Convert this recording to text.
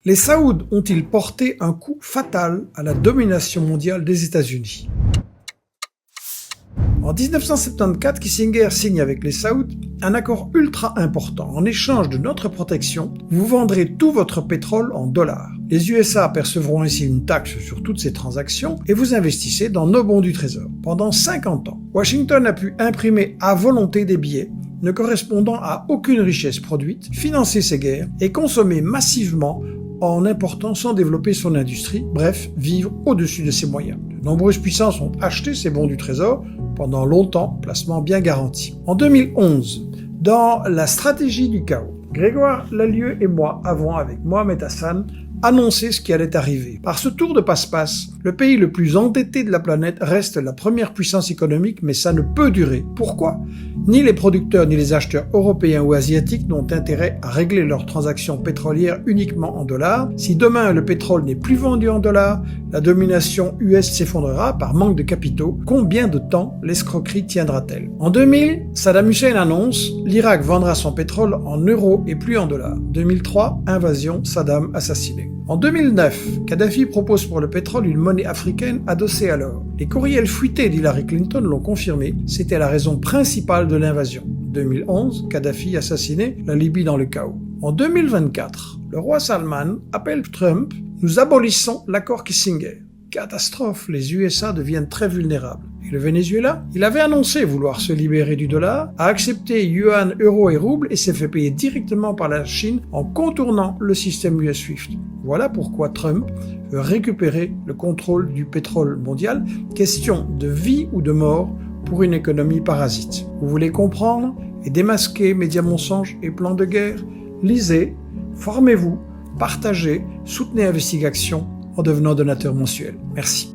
Les Saouds ont-ils porté un coup fatal à la domination mondiale des États-Unis? En 1974, Kissinger signe avec les Saouds un accord ultra important. En échange de notre protection, vous vendrez tout votre pétrole en dollars. Les USA percevront ainsi une taxe sur toutes ces transactions et vous investissez dans nos bons du trésor. Pendant 50 ans, Washington a pu imprimer à volonté des billets ne correspondant à aucune richesse produite, financer ses guerres et consommer massivement en important sans développer son industrie, bref, vivre au-dessus de ses moyens. De nombreuses puissances ont acheté ces bons du trésor pendant longtemps, placement bien garanti. En 2011, dans la stratégie du chaos, Grégoire Lallieu et moi avons, avec Mohamed Hassan, annoncé ce qui allait arriver. Par ce tour de passe-passe, le pays le plus endetté de la planète reste la première puissance économique, mais ça ne peut durer. Pourquoi? Ni les producteurs ni les acheteurs européens ou asiatiques n'ont intérêt à régler leurs transactions pétrolières uniquement en dollars. Si demain le pétrole n'est plus vendu en dollars, la domination US s'effondrera par manque de capitaux. Combien de temps l'escroquerie tiendra-t-elle? En 2000, Saddam Hussein annonce « L'Irak vendra son pétrole en euros et plus en dollars ». 2003, invasion, Saddam assassiné. En 2009, Kadhafi propose pour le pétrole une monnaie africaine adossée à l'or. Les courriels fuités d'Hillary Clinton l'ont confirmé, c'était la raison principale de l'invasion. 2011, Kadhafi assassiné, la Libye dans le chaos. En 2024, le roi Salman appelle Trump « Nous abolissons l'accord Kissinger ». Catastrophe, les USA deviennent très vulnérables. Et le Venezuela, il avait annoncé vouloir se libérer du dollar, a accepté yuan, euro et rouble et s'est fait payer directement par la Chine en contournant le système US SWIFT. Voilà pourquoi Trump veut récupérer le contrôle du pétrole mondial. Question de vie ou de mort pour une économie parasite. Vous voulez comprendre et démasquer médias mensonges et plans de guerre? Lisez, formez-vous, partagez, soutenez Investigation en devenant donateur mensuel. Merci.